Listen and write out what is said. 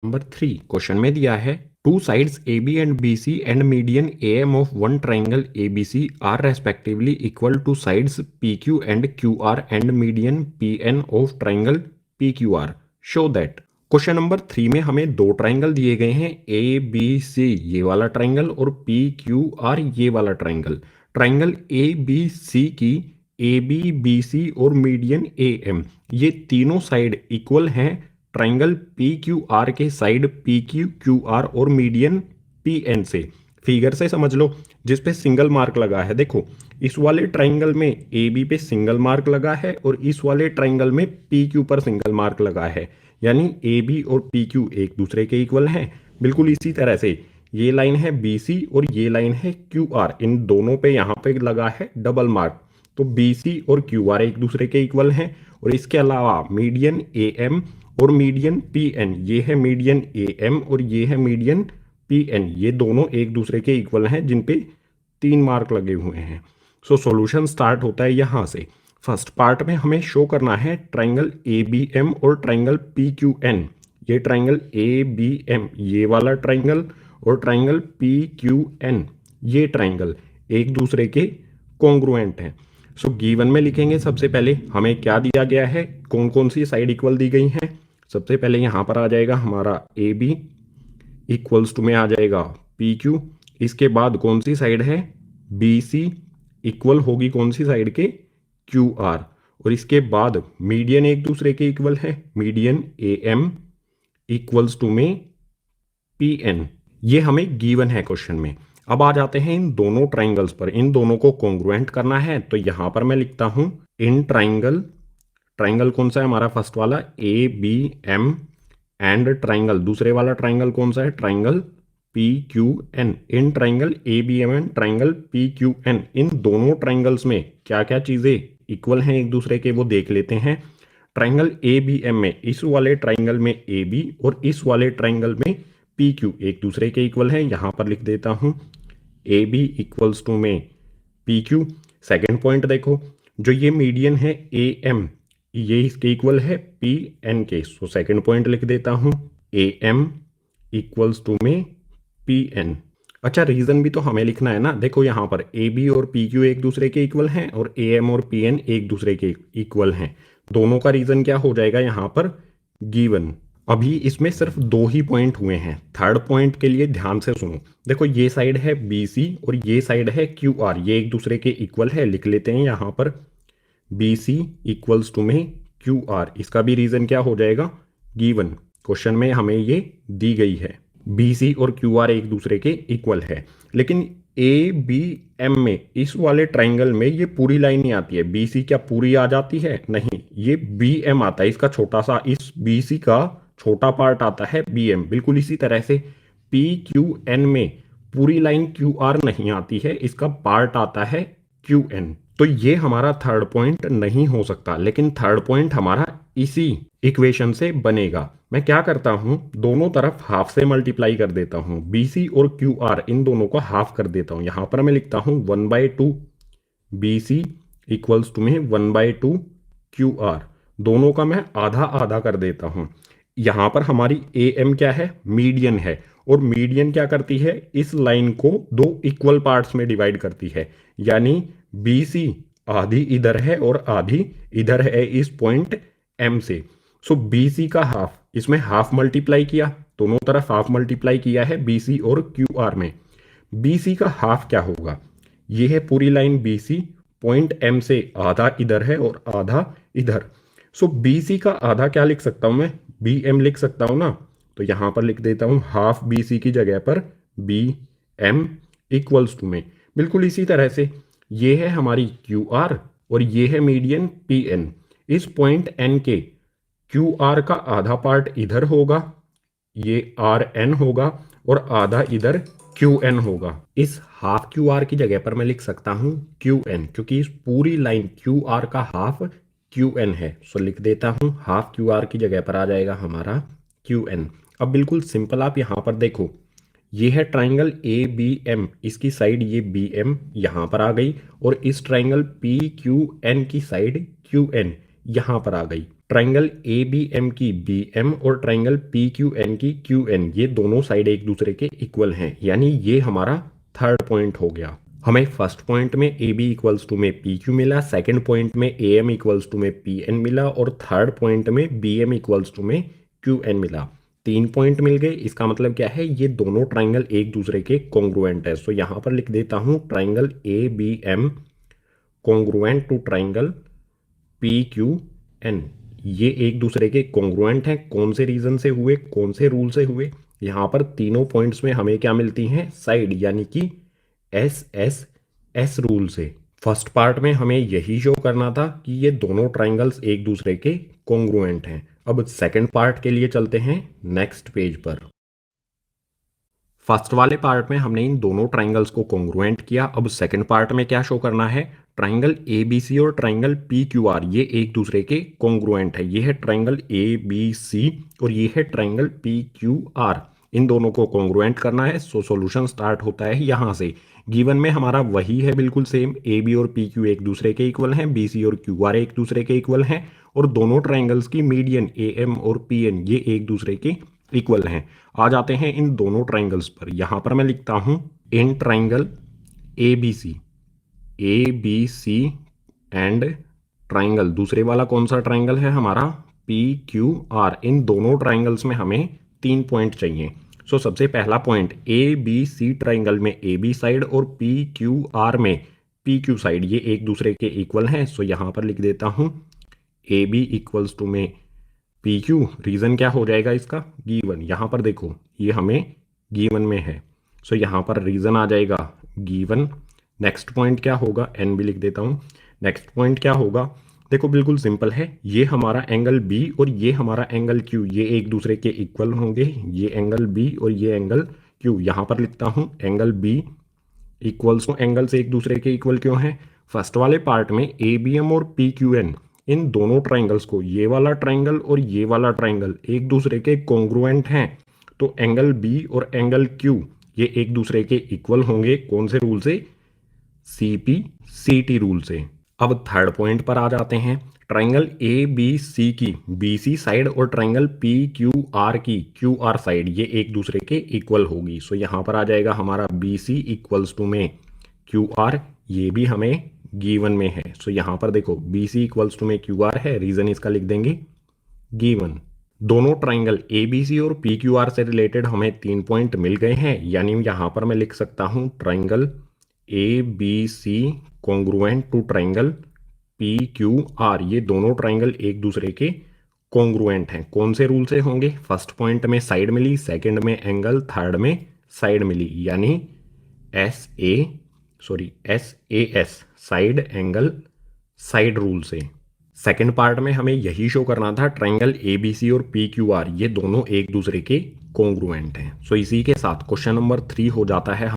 Number 3 question में दिया है two sides A B and B C and median A M of one triangle A B C are respectively equal to sides P Q and Q R and median P N of triangle P Q R show that. Question number 3 में हमें दो triangle दिए गए हैं ए B सी ये वाला triangle और P Q R ये वाला triangle. Triangle A B C की ए बी बी सी और मीडियन ए एम ये तीनों साइड इक्वल हैं ट्राइंगल पी क्यू आर के side P Q Q R और मीडियन पी एन से। फिगर से समझ लो जिस पे सिंगल मार्क लगा है। देखो इस वाले ट्राइंगल में ए बी पे सिंगल मार्क लगा है और इस वाले ट्राइंगल में पी क्यू पर सिंगल मार्क लगा है, यानी ए बी और पी क्यू एक दूसरे के इक्वल हैं। बिल्कुल इसी तरह से ये लाइन है बी सी और ये लाइन है क्यू आर, इन दोनों पे यहाँ पे लगा है डबल मार्क, तो बी सी और क्यू आर एक दूसरे के इक्वल हैं। और इसके अलावा मीडियन ए एम और मीडियन पी एन, ये है मीडियन ए एम और ये है मीडियन पी एन, ये दोनों एक दूसरे के इक्वल हैं जिन पे 3 मार्क लगे हुए हैं। सो सॉल्यूशन स्टार्ट होता है यहाँ से। फर्स्ट पार्ट में हमें शो करना है ट्राइंगल ए बी एम और ट्राइंगल पी क्यू एन। ये ट्राइंगल ए बी एम ये वाला ट्राइंगल और ट्राइंगल पी क्यू एन ये ट्राइंगल एक दूसरे के कॉन्ग्रुएंट हैं। सो गिवन में लिखेंगे सबसे पहले हमें क्या दिया गया है, कौन कौन सी साइड इक्वल दी गई हैं। सबसे पहले यहाँ पर आ जाएगा हमारा ए बी इक्वल्स टू में आ जाएगा पी क्यू। इसके बाद कौन सी साइड है बी सी इक्वल होगी कौन सी साइड के क्यू आर, और इसके बाद मीडियन एक दूसरे के इक्वल है median A M equals to में पी एन। ये हमें गिवन है क्वेश्चन में। अब आ जाते हैं इन दोनों ट्राइंगल्स पर, इन दोनों को कॉन्ग्रुएंट करना है। तो यहां पर मैं लिखता हूं इन ट्राइंगल, ट्राइंगल कौन सा है हमारा फर्स्ट वाला A B M, and triangle दूसरे वाला ट्राइंगल कौन सा है triangle P Q N. In triangle A B M and triangle P Q N, इन दोनों ट्राइंगल्स में क्या क्या चीजें इक्वल हैं एक दूसरे के वो देख लेते हैं। ट्राइंगल ए बी एम में इस वाले ट्राइंगल में ए बी और इस वाले ट्राइंगल में पी क्यू एक दूसरे के इक्वल हैं। यहां पर लिख देता हूं ए बी इक्वल्स टू में पी क्यू। सेकेंड पॉइंट देखो, जो ये मीडियन है ए एम ये इसके इक्वल है पी एन के, सो सेकेंड पॉइंट लिख देता हूं ए एम इक्वल्स टू में पी एन। अच्छा रीजन भी तो हमें लिखना है ना। देखो यहाँ पर ए बी और पी क्यू एक दूसरे के इक्वल हैं और ए एम और पी एन एक दूसरे के इक्वल हैं। दोनों का रीजन क्या हो जाएगा यहाँ पर गिवन। अभी इसमें सिर्फ 2 ही पॉइंट हुए हैं। थर्ड पॉइंट के लिए ध्यान से सुनो। देखो ये साइड है बी सी और ये साइड है क्यू आर, ये एक दूसरे के इक्वल है। लिख लेते हैं यहाँ पर बी सी इक्वल्स टू में क्यू आर। इसका भी रीजन क्या हो जाएगा गिवन, क्वेश्चन में हमें ये दी गई है। बी सी और क्यू आर एक दूसरे के इक्वल है, लेकिन ए बी एम में इस वाले ट्राइंगल में ये पूरी लाइन नहीं आती है। बी सी क्या पूरी आ जाती है, नहीं, ये बी एम आता है, इसका छोटा सा, इस बी सी का छोटा पार्ट आता है बी एम। बिल्कुल इसी तरह से पी क्यू एन में पूरी लाइन क्यू आर नहीं आती है, इसका पार्ट आता है क्यू एन। तो ये हमारा थर्ड पॉइंट नहीं हो सकता, लेकिन थर्ड पॉइंट हमारा इसी इक्वेशन से बनेगा। मैं क्या करता हूं दोनों तरफ हाफ से मल्टीप्लाई कर देता हूं, बी सी और क्यू आर इन दोनों को हाफ कर देता हूं। यहां पर मैं लिखता हूं 1/2 बी सी इक्वल्स टू में 1/2 क्यू आर। दोनों का मैं आधा आधा कर देता हूं। यहां पर हमारी ए एम क्या है मीडियन है, और मीडियन क्या करती है इस लाइन को 2 इक्वल पार्ट्स में डिवाइड करती है, यानी बी सी आधी इधर है और आधी इधर है इस पॉइंट एम से। सो बी सी का हाफ, इसमें हाफ मल्टीप्लाई किया, दोनों तरफ हाफ मल्टीप्लाई किया है बी सी और क्यू आर में। बी सी का हाफ क्या होगा, ये है पूरी line B C, point M से आधा इधर है और आधा इधर। सो बी सी का आधा क्या लिख सकता हूं मैं, बी एम लिख सकता हूं ना। तो यहां पर लिख देता हूं हाफ बी सी की जगह पर बी एम इक्वल्स टू में। बिल्कुल इसी तरह से ये है हमारी क्यू आर और ये है मीडियन पी एन। इस पॉइंट एन के क्यू आर का आधा पार्ट इधर होगा, ये आर एन होगा, और आधा इधर क्यू एन होगा। इस हाफ क्यू आर की जगह पर मैं लिख सकता हूं क्यू एन, क्योंकि इस पूरी लाइन क्यू आर का हाफ क्यू एन है। सो लिख देता हूं हाफ क्यू आर की जगह पर आ जाएगा हमारा क्यू एन। अब बिल्कुल सिंपल आप यहां पर देखो, ये है ट्राइंगल ए बी एम, इसकी साइड ये बी एम यहां पर आ गई, और इस ट्राइंगल पी क्यू एन की साइड क्यू एन यहां पर आ गई। ट्राइंगल ए बी एम की बी एम और ट्राइंगल पी क्यू एन की क्यू एन, ये दोनों साइड एक दूसरे के इक्वल हैं, यानी ये हमारा थर्ड पॉइंट हो गया। हमें फर्स्ट पॉइंट में ए बी इक्वल्स टू में पी क्यू मिला, सेकेंड पॉइंट में ए एम इक्वल्स टू में पी एन मिला और थर्ड पॉइंट में बी एम इक्वल्स टू में क्यू एन मिला। 3 पॉइंट मिल गए। इसका मतलब क्या है, ये दोनों ट्राइंगल एक दूसरे के कॉन्ग्रुएंट है। सो यहाँ पर लिख देता हूँ triangle A B M congruent to triangle P Q N. ये एक दूसरे के कॉन्ग्रुएंट हैं। कौन से रीजन से हुए, कौन से रूल से हुए? यहाँ पर तीनों पॉइंट्स में हमें क्या मिलती हैं, साइड, यानी कि एस एस एस रूल से। फर्स्ट पार्ट में हमें यही शो करना था कि ये दोनों ट्राइंगल्स एक दूसरे के कॉन्ग्रुएंट हैं। अब सेकंड पार्ट के लिए चलते हैं नेक्स्ट पेज पर। फर्स्ट वाले पार्ट में हमने इन दोनों ट्राइंगल्स को कॉन्ग्रुएंट किया। अब सेकंड पार्ट में क्या शो करना है, ट्राइंगल ए बी सी और ट्राइंगल पी क्यू आर ये एक दूसरे के कॉन्ग्रुएंट है। ये है ट्राइंगल ए बी सी और ये है ट्राइंगल पी क्यू आर। इन दोनों को कॉन्ग्रुएंट करना है। सो सॉल्यूशन स्टार्ट होता है यहाँ से। गिवन में हमारा वही है, बिल्कुल सेम। ए बी और पी क्यू एक दूसरे के इक्वल हैं, बी सी और क्यू आर एक दूसरे के इक्वल हैं और दोनों ट्राइंगल्स की मीडियन ए एम और पी एन ये एक दूसरे के इक्वल हैं। आ जाते हैं इन दोनों ट्राइंगल्स पर। यहां पर मैं लिखता हूं in triangle A B C and triangle, दूसरे वाला कौन सा ट्राइंगल है हमारा, पी क्यू आर। इन दोनों ट्राइंगल्स में हमें 3 पॉइंट चाहिए। सो सबसे पहला point, A B C triangle में ए बी साइड और पी क्यू आर में पी क्यू साइड ये एक दूसरे के इक्वल हैं। सो यहां पर लिख देता हूं ए बी इक्वल्स टू में पी क्यू। रीजन क्या हो जाएगा इसका, गिवन। यहां पर देखो ये हमें गिवन में है, सो यहां पर रीजन आ जाएगा गिवन। नेक्स्ट पॉइंट क्या होगा, एन भी लिख देता हूं। नेक्स्ट पॉइंट क्या होगा, देखो बिल्कुल सिंपल है। ये हमारा एंगल बी और ये हमारा एंगल क्यू ये एक दूसरे के इक्वल होंगे। ये एंगल बी और ये एंगल क्यू। यहां पर लिखता हूं angle B equals to, angles एक दूसरे के इक्वल क्यों हैं, फर्स्ट वाले पार्ट में ए बी एम और पी क्यू एन इन दोनों ट्राइंगल्स को, ये वाला ट्राइंगल और ये वाला ट्राइंगल एक दूसरे के कॉन्ग्रुएंट हैं। तो एंगल बी और एंगल क्यू ये एक दूसरे के इक्वल होंगे। कौन से रूल से, सीपी सीटी रूल से। अब थर्ड पॉइंट पर आ जाते हैं। ट्राइंगल ए बी सी की बी सी साइड और ट्राइंगल पी क्यू आर की क्यू आर साइड ये एक दूसरे के इक्वल होगी। सो यहां पर आ जाएगा हमारा बी सी इक्वल्स टू में क्यू आर। ये भी हमें गिवन में है। सो यहां पर देखो बी सी इक्वल्स टू में क्यू आर है, रीजन इसका लिख देंगे गिवन। दोनों ट्राइंगल ए बी सी और पी क्यू आर से रिलेटेड हमें 3 पॉइंट मिल गए हैं, यानी यहां पर मैं लिख सकता हूं triangle A B C congruent to triangle P Q R. ये दोनों ट्राइंगल एक दूसरे के कॉन्ग्रुएंट हैं। कौन से रूल से होंगे, फर्स्ट पॉइंट में साइड मिली, सेकंड में एंगल, थर्ड में साइड मिली, यानी S A S side angle side rule से। सेकंड पार्ट में हमें यही शो करना था, ट्राइंगल ए बी सी और पी क्यू आर ये दोनों एक दूसरे के कॉन्ग्रुएंट हैं। सो इसी के साथ क्वेश्चन नंबर 3 हो जाता है